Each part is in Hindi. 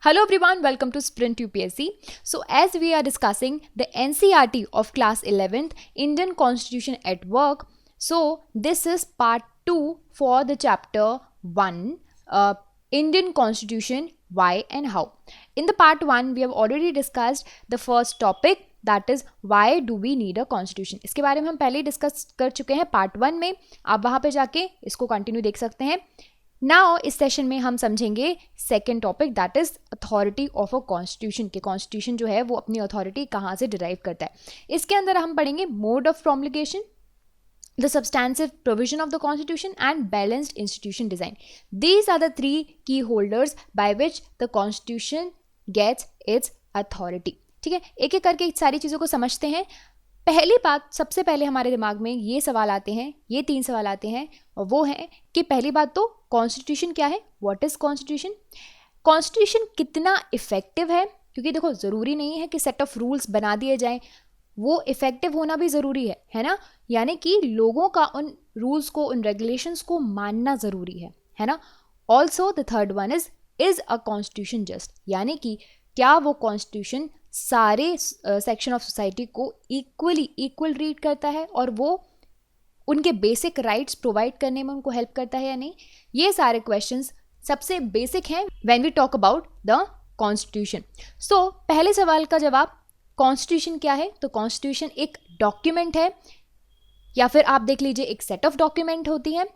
Hello everyone, welcome to Sprint UPSC. So as we are discussing the NCERT of class 11th Indian Constitution at Work, so this is part 2 for the chapter 1 Indian Constitution why and how. In the part 1 we have already discussed the first topic, that is why do we need a constitution. इसके बारे में हम पहले ही डिस्कस कर चुके हैं पार्ट 1 में, आप वहाँ पे जाके इसको कंटिन्यू देख सकते हैं. नाउ इस सेशन में हम समझेंगे second topic, that is authority of a constitution. के कॉन्स्टिट्यूशन जो है वो अपनी अथॉरिटी कहाँ से डिराइव करता है. इसके अंदर हम पढ़ेंगे mode of promulgation, the substantive provision of the constitution and balanced institution design. These are the three key holders by which the constitution gets its authority. ठीक है, एक एक करके सारी चीज़ों को समझते हैं. पहली बात, सबसे पहले हमारे दिमाग में ये सवाल आते हैं, ये 3 सवाल आते हैं, और वो है कि पहली बात तो कॉन्स्टिट्यूशन क्या है, व्हाट इज़ कॉन्स्टिट्यूशन. कॉन्स्टिट्यूशन कितना इफेक्टिव है, क्योंकि देखो ज़रूरी नहीं है कि सेट ऑफ रूल्स बना दिए जाएं, वो इफेक्टिव होना भी ज़रूरी है ना. यानी कि लोगों का उन रूल्स को, उन रेगुलेशंस को मानना ज़रूरी है ना. Also the third one is a constitution just, यानी कि क्या वो कॉन्स्टिट्यूशन सारे सेक्शन ऑफ सोसाइटी को इक्वल रीड करता है और वो उनके बेसिक राइट्स प्रोवाइड करने में उनको हेल्प करता है या नहीं. ये सारे क्वेश्चंस सबसे बेसिक हैं when we talk about the constitution. So पहले सवाल का जवाब, कॉन्स्टिट्यूशन क्या है. तो कॉन्स्टिट्यूशन एक डॉक्यूमेंट है, या फिर आप देख लीजिए एक सेट ऑफ डॉक्यूमेंट होती है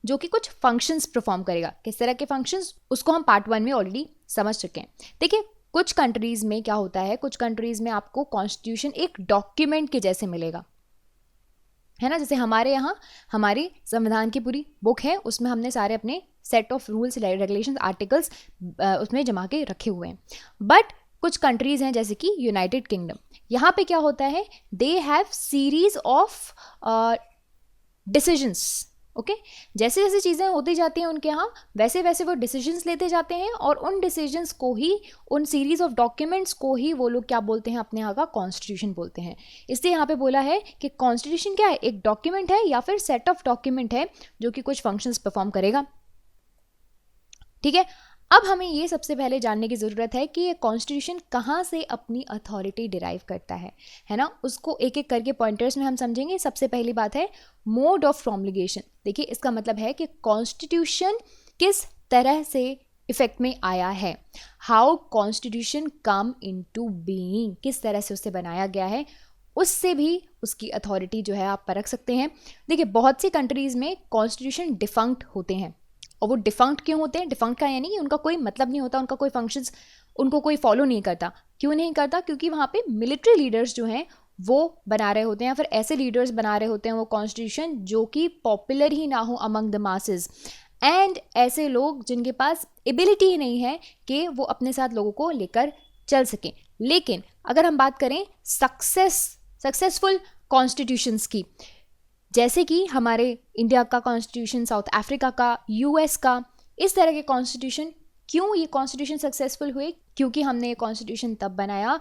जो कि कुछ फंक्शंस परफॉर्म करेगा. किस तरह के फंक्शंस, उसको हम पार्ट 1 में ऑलरेडी समझ चुके हैं. देखिए कुछ कंट्रीज़ में क्या होता है, कुछ कंट्रीज़ में आपको कॉन्स्टिट्यूशन एक डॉक्यूमेंट के जैसे मिलेगा, है ना. जैसे हमारे यहाँ हमारी संविधान की पूरी बुक है, उसमें हमने सारे अपने set of rules, regulations, articles उसमें जमा के रखे हुए हैं. बट कुछ कंट्रीज़ हैं जैसे कि यूनाइटेड किंगडम, यहाँ पे क्या होता है, they have series of decisions. Okay, जैसे जैसे चीज़ें होती जाती हैं उनके यहाँ, वैसे वैसे वो डिसीजंस लेते जाते हैं, और उन डिसीजंस को ही, उन सीरीज ऑफ डॉक्यूमेंट्स को ही वो लोग क्या बोलते हैं, अपने यहाँ का कॉन्स्टिट्यूशन बोलते हैं. इसलिए यहाँ पे बोला है कि कॉन्स्टिट्यूशन क्या है, एक डॉक्यूमेंट है या फिर सेट ऑफ डॉक्यूमेंट है जो कि कुछ फंक्शंस परफॉर्म करेगा. ठीक है, अब हमें ये सबसे पहले जानने की ज़रूरत है कि ये कॉन्स्टिट्यूशन कहाँ से अपनी अथॉरिटी डिराइव करता है ना. उसको एक एक करके पॉइंटर्स में हम समझेंगे. सबसे पहली बात है मोड ऑफ प्रोमulgation. देखिए इसका मतलब है कि कॉन्स्टिट्यूशन किस तरह से इफेक्ट में आया है, how constitution come into being, किस तरह से उसे बनाया गया है, उससे भी उसकी अथॉरिटी जो है आप परख सकते हैं. देखिए बहुत सी कंट्रीज़ में कॉन्स्टिट्यूशन डिफंक्ट होते हैं, और वो डिफंक्ट क्यों होते हैं, डिफंक्ट का यानी कि उनका कोई मतलब नहीं होता, उनका कोई फंक्शंस उनको कोई फॉलो नहीं करता. क्यों नहीं करता, क्योंकि वहाँ पे मिलिट्री लीडर्स जो हैं वो बना रहे होते हैं, या फिर ऐसे लीडर्स बना रहे होते हैं वो कॉन्स्टिट्यूशन जो कि पॉपुलर ही ना हो अमंग द मासेस, एंड ऐसे लोग जिनके पास एबिलिटी ही नहीं है कि वो अपने साथ लोगों को लेकर चल सकें. लेकिन अगर हम बात करें सक्सेसफुल कॉन्स्टिट्यूशंस की, जैसे कि हमारे इंडिया का कॉन्स्टिट्यूशन, साउथ अफ्रीका का, यूएस का, इस तरह के कॉन्स्टिट्यूशन, क्यों ये कॉन्स्टिट्यूशन सक्सेसफुल हुए, क्योंकि हमने ये कॉन्स्टिट्यूशन तब बनाया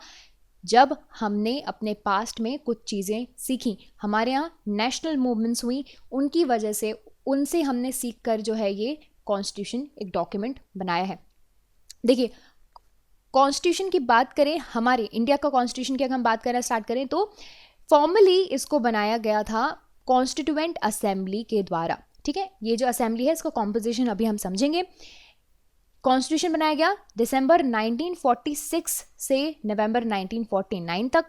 जब हमने अपने पास्ट में कुछ चीज़ें सीखी. हमारे यहाँ नेशनल मूवमेंट्स हुई, उनकी वजह से, उनसे हमने सीख कर जो है ये कॉन्स्टिट्यूशन एक डॉक्यूमेंट बनाया है. देखिए कॉन्स्टिट्यूशन की बात करें, हमारे इंडिया का कॉन्स्टिट्यूशन की अगर हम बात करना स्टार्ट करें तो फॉर्मली इसको बनाया गया था कॉन्स्टिट्यूएंट असेंबली के द्वारा. ठीक है, ये जो असेंबली है इसका कॉम्पोजिशन अभी हम समझेंगे. कॉन्स्टिट्यूशन बनाया गया दिसंबर 1946 से नवंबर 1949 तक,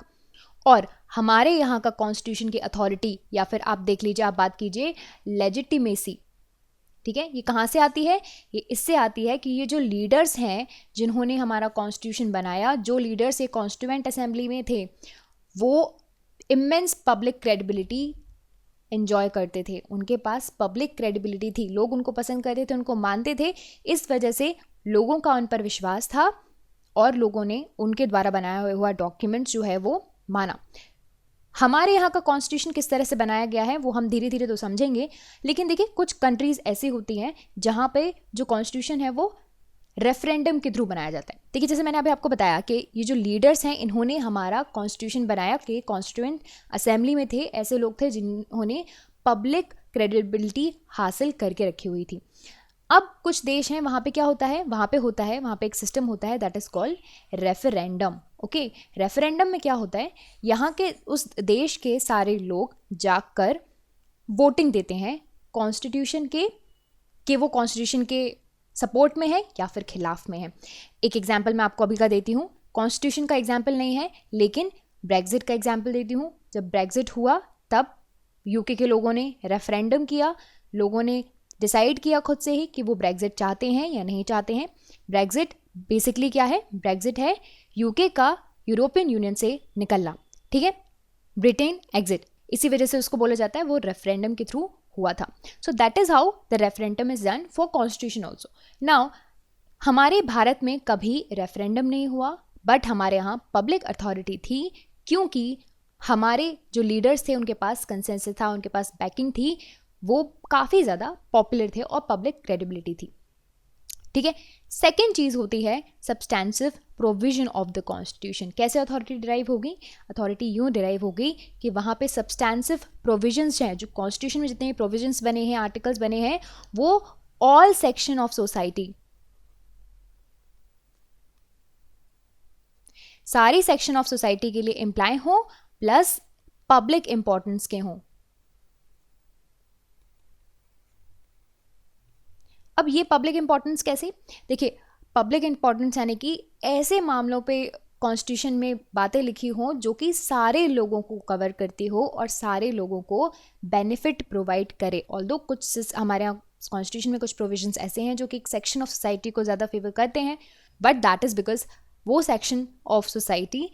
और हमारे यहाँ का कॉन्स्टिट्यूशन की अथॉरिटी, या फिर आप देख लीजिए, आप बात कीजिए लेजिटिमेसी, ठीक है, ये कहाँ से आती है, ये इससे आती है कि ये जो लीडर्स हैं जिन्होंने हमारा कॉन्स्टिट्यूशन बनाया, जो लीडर्स ये कॉन्स्टिट्यूएंट असेंबली में थे, वो इमेंस पब्लिक क्रेडिबिलिटी एंजॉय करते थे, उनके पास पब्लिक क्रेडिबिलिटी थी, लोग उनको पसंद करते थे, उनको मानते थे. इस वजह से लोगों का उन पर विश्वास था और लोगों ने उनके द्वारा बनाया हुआ डॉक्यूमेंट जो है वो माना. हमारे यहाँ का कॉन्स्टिट्यूशन किस तरह से बनाया गया है वो हम धीरे धीरे तो समझेंगे. लेकिन देखिए कुछ कंट्रीज़ ऐसी होती हैं जहाँ पे जो कॉन्स्टिट्यूशन है वो रेफरेंडम के थ्रू बनाया जाता है. देखिए जैसे मैंने अभी आपको बताया कि ये जो लीडर्स हैं इन्होंने हमारा कॉन्स्टिट्यूशन बनाया, कि कॉन्स्टिट्यूएंट असेंबली में थे ऐसे लोग थे जिन्होंने पब्लिक क्रेडिबिलिटी हासिल करके रखी हुई थी. अब कुछ देश हैं वहाँ पे क्या होता है, वहाँ पे एक सिस्टम होता है that is called referendum. Okay, referendum में क्या होता है, यहाँ के उस देश के सारे लोग जाकर वोटिंग देते हैं कॉन्स्टिट्यूशन के, कि वो कॉन्स्टिट्यूशन के सपोर्ट में है या फिर खिलाफ में है। एक एग्जाम्पल मैं आपको अभी का देती हूँ, कॉन्स्टिट्यूशन का एग्जाम्पल नहीं है लेकिन ब्रेग्जिट का एग्जाम्पल देती हूँ। जब ब्रेग्जिट हुआ तब यूके के लोगों ने रेफरेंडम किया, लोगों ने डिसाइड किया खुद से ही कि वो ब्रेग्जिट चाहते हैं या नहीं चाहते हैं। ब्रेग्जिट बेसिकली क्या है, ब्रेग्जिट है यूके का यूरोपियन यूनियन से निकलना, ठीक है, ब्रिटेन एग्जिट, इसी वजह से उसको बोला जाता है वो रेफरेंडम के थ्रू हुआ था। सो that is how the referendum is done for constitution also. Now हमारे भारत में कभी रेफरेंडम नहीं हुआ, बट हमारे यहाँ पब्लिक अथॉरिटी थी, क्योंकि हमारे जो लीडर्स थे उनके पास कंसेंसस था, उनके पास बैकिंग थी, वो काफ़ी ज़्यादा पॉपुलर थे और पब्लिक क्रेडिबिलिटी थी, ठीक है। सेकेंड चीज़ होती है substantive provision of the constitution. कैसे अथॉरिटी डिराइव होगी, अथॉरिटी यूँ डिराइव होगी कि वहाँ पे सब्सटेंसिव प्रोविजंस हैं, जो कॉन्स्टिट्यूशन में जितने प्रोविजंस बने हैं, आर्टिकल्स बने हैं, वो ऑल सेक्शन ऑफ सोसाइटी, सारी सेक्शन ऑफ सोसाइटी के लिए इम्प्लाई हो, प्लस पब्लिक इंपॉर्टेंस के हों। अब ये पब्लिक इंपॉर्टेंस कैसे, देखिए पब्लिक इंपॉर्टेंस यानी कि ऐसे मामलों पे कॉन्स्टिट्यूशन में बातें लिखी हों जो कि सारे लोगों को कवर करती हो और सारे लोगों को बेनिफिट प्रोवाइड करे। ऑल्दो कुछ हमारे यहाँ कॉन्स्टिट्यूशन में कुछ प्रोविजंस ऐसे हैं जो कि एक सेक्शन ऑफ सोसाइटी को ज़्यादा फेवर करते हैं, बट दैट इज़ बिकॉज वो सेक्शन ऑफ सोसाइटी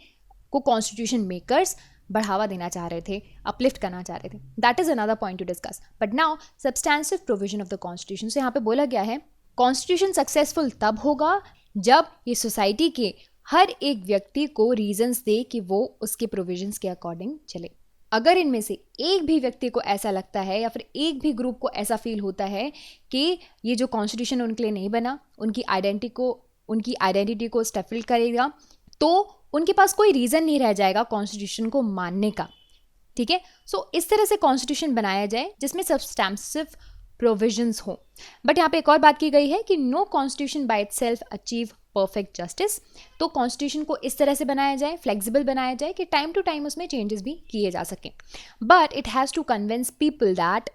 को कॉन्स्टिट्यूशन मेकर्स बढ़ावा देना चाह रहे थे, अपलिफ्ट करना चाह रहे थे। That is another point two discuss. But now substantive provision of the constitution से यहाँ पे बोला गया है कॉन्स्टिट्यूशन सक्सेसफुल तब होगा जब ये सोसाइटी के हर एक व्यक्ति को रीजंस दे कि वो उसके प्रोविजंस के अकॉर्डिंग चले। अगर इनमें से एक भी व्यक्ति को ऐसा लगता है या फिर एक भी ग्रुप को ऐसा फील होता है कि ये जो कॉन्स्टिट्यूशन उनके लिए नहीं बना, उनकी आइडेंटिटी को स्टफल करेगा, तो उनके पास कोई रीज़न नहीं रह जाएगा कॉन्स्टिट्यूशन को मानने का, ठीक है। सो इस तरह से कॉन्स्टिट्यूशन बनाया जाए जिसमें सब्सटेंसिव प्रोविजंस हो। बट यहाँ पे एक और बात की गई है कि no constitution by itself achieve perfect justice. तो कॉन्स्टिट्यूशन को इस तरह से बनाया जाए, फ्लेक्सिबल बनाया जाए कि टाइम टू टाइम उसमें चेंजेस भी किए जा सकें, but it has to convince people that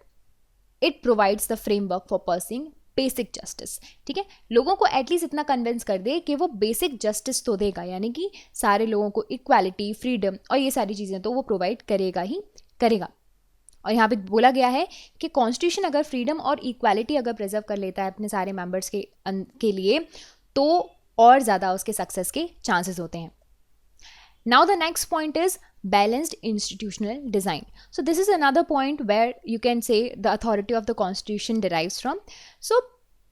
it provides the framework for pursuing basic justice, ठीक है। लोगों को एटलीस्ट इतना कन्विंस कर दे कि वो बेसिक जस्टिस तो देगा, यानी कि सारे लोगों को इक्वालिटी, फ्रीडम और ये सारी चीज़ें तो वो प्रोवाइड करेगा ही करेगा। और यहाँ पे बोला गया है कि कॉन्स्टिट्यूशन अगर फ्रीडम और इक्वालिटी अगर प्रिजर्व कर लेता है अपने सारे मेंबर्स के लिए, तो और ज़्यादा उसके सक्सेस के चांसेस होते हैं। Now the next point is balanced institutional design. So this is another point where you can say the authority of the constitution derives from. So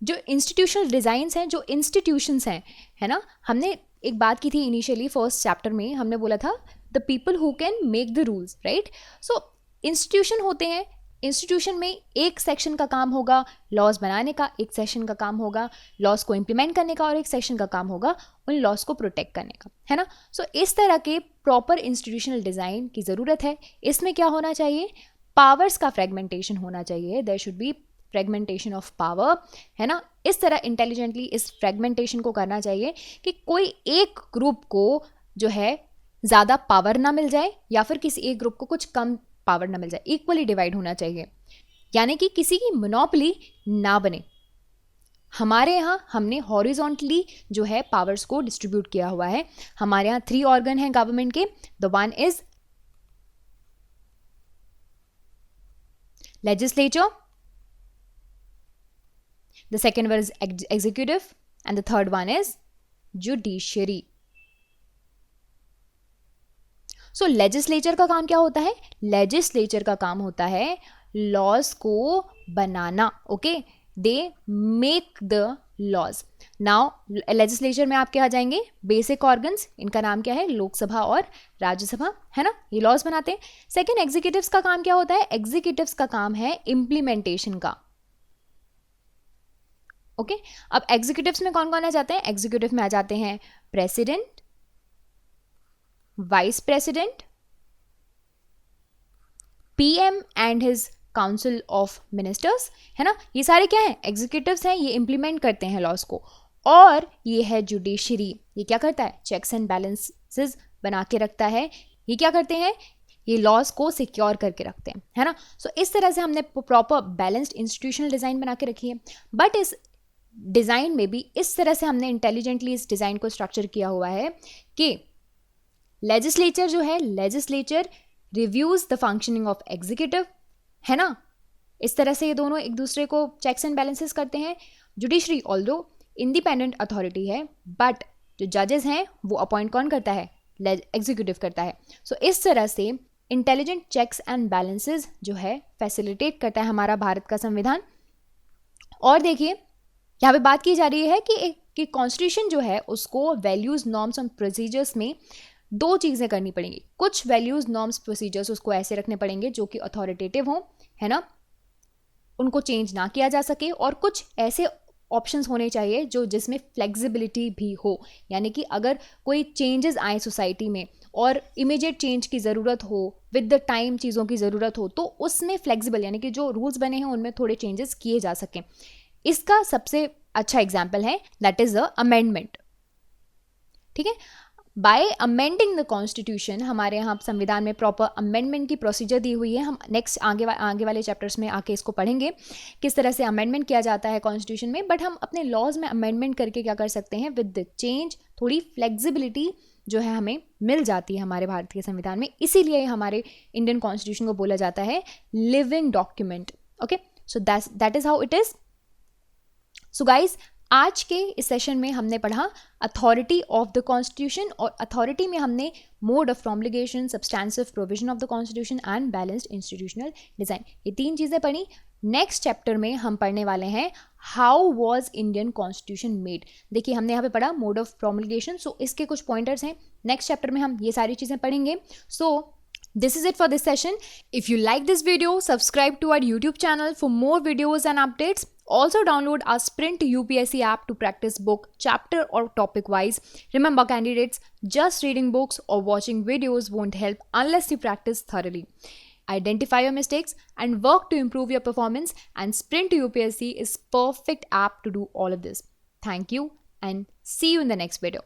जो institutional designs हैं, जो institutions हैं, है ना, हमने एक बात की थी इनिशियली फर्स्ट चैप्टर में, हमने बोला था the people who can make the rules, right? So institution होते हैं, इंस्टीट्यूशन में एक सेक्शन का काम होगा लॉज बनाने का, एक सेक्शन का काम होगा लॉज को इम्प्लीमेंट करने का और एक सेक्शन का काम होगा उन लॉज को प्रोटेक्ट करने का, है ना। सो इस तरह के प्रॉपर इंस्टीट्यूशनल डिज़ाइन की ज़रूरत है। इसमें क्या होना चाहिए, पावर्स का फ्रेगमेंटेशन होना चाहिए, there should be fragmentation of power, है ना। इस तरह इंटेलिजेंटली इस फ्रेगमेंटेशन को करना चाहिए कि कोई एक ग्रुप को जो है ज़्यादा पावर ना मिल जाए या फिर किसी एक ग्रुप को कुछ कम पावर ना मिल जाए, इक्वली डिवाइड होना चाहिए, यानी कि किसी की मोनोपोली ना बने। हमारे यहाँ हमने हॉरिजॉन्टली जो है पावर्स को डिस्ट्रीब्यूट किया हुआ है। हमारे यहाँ 3 ऑर्गन हैं गवर्नमेंट के, the one is legislature, the second one is executive and the third one is judiciary. So legislature का काम क्या होता है, लेजिस्लेचर का काम होता है लॉज को बनाना, okay, they make the laws. Now legislature में आपके आ जाएंगे बेसिक ऑर्गन्स, इनका नाम क्या है, लोकसभा और राज्यसभा, है ना, ये लॉज बनाते हैं। सेकेंड एग्जीक्यूटिव्स का काम क्या होता है, एग्जीक्यूटिव्स का काम है इम्प्लीमेंटेशन का, ओके। अब एग्जीक्यूटिव्स में कौन कौन आ जाते हैं, एग्जीक्यूटिव में आ जाते हैं president, vice president, PM and his council of ministers, है ना, ये सारे क्या हैं, एग्जीक्यूटिव्स हैं, ये इम्प्लीमेंट करते हैं लॉज को। और ये है जुडिशरी, ये क्या करता है, चेक्स एंड बैलेंसेस बना के रखता है, ये क्या करते हैं, ये लॉज को सिक्योर करके रखते हैं, है ना। सो इस तरह से हमने प्रॉपर बैलेंस्ड इंस्टीट्यूशनल डिज़ाइन बना के रखी है। बट इस डिज़ाइन में भी इस तरह से हमने इंटेलिजेंटली इस डिज़ाइन को स्ट्रक्चर किया हुआ है कि लेजिस्लेचर जो है, legislature reviews the functioning of executive, है ना, इस तरह से ये दोनों एक दूसरे को चेक्स एंड बैलेंसेस करते हैं। जुडिशरी ऑल्दो इंडिपेंडेंट अथॉरिटी है, बट जो जजेस हैं वो अपॉइंट कौन करता है, एग्जीक्यूटिव करता है। सो इस तरह से इंटेलिजेंट चेक्स एंड बैलेंसेस जो है फैसिलिटेट करता है हमारा भारत का संविधान। और देखिए यहाँ पे बात की जा रही है कि कॉन्स्टिट्यूशन जो है उसको वैल्यूज, नॉर्म्स और प्रोसीजर्स में दो चीज़ें करनी पड़ेंगी। कुछ वैल्यूज, नॉर्म्स, प्रोसीजर्स उसको ऐसे रखने पड़ेंगे जो कि अथॉरिटेटिव हों, है ना, उनको चेंज ना किया जा सके, और कुछ ऐसे ऑप्शंस होने चाहिए जो जिसमें फ्लेक्सिबिलिटी भी हो, यानी कि अगर कोई चेंजेस आए सोसाइटी में और इमीडिएट चेंज की ज़रूरत हो, विद द टाइम चीज़ों की ज़रूरत हो, तो उसमें फ्लेक्सिबल, यानी कि जो रूल्स बने हैं उनमें थोड़े चेंजेस किए जा सकें। इसका सबसे अच्छा एग्जाम्पल है दैट इज़ द अमेंडमेंट। ठीक है, बाय अमेंडिंग द कॉन्स्टिट्यूशन, हमारे यहाँ संविधान में प्रॉपर अमेंडमेंट की प्रोसीजर दी हुई है। हम नेक्स्ट आगे वाले चैप्टर्स में आके इसको पढ़ेंगे किस तरह से अमेंडमेंट किया जाता है कॉन्स्टिट्यूशन में। बट हम अपने लॉज में अमेंडमेंट करके क्या कर सकते हैं, विद द चेंज थोड़ी फ्लेक्सिबिलिटी जो है हमें मिल जाती है हमारे भारत के संविधान में। इसीलिए हमारे इंडियन कॉन्स्टिट्यूशन को बोला जाता है living document. Okay, so that is how it is. So guys, आज के इस सेशन में हमने पढ़ा अथॉरिटी ऑफ द कॉन्स्टिट्यूशन, और अथॉरिटी में हमने mode of promulgation, substantive provision of the constitution and balanced institutional design, ये तीन चीज़ें पढ़ी। नेक्स्ट चैप्टर में हम पढ़ने वाले हैं how was Indian constitution made. देखिए हमने यहाँ पे पढ़ा मोड ऑफ प्रोमलगेशन, सो इसके कुछ पॉइंटर्स हैं। नेक्स्ट चैप्टर में हम ये सारी चीज़ें पढ़ेंगे। सो this is it for this session. If you like this video, subscribe to our YouTube channel for more videos and updates. Also download our Sprint UPSC app to practice book, chapter or topic wise. Remember candidates, just reading books or watching videos won't help unless you practice thoroughly. Identify your mistakes and work to improve your performance, and Sprint UPSC is perfect app to do all of this. Thank you and see you in the next video.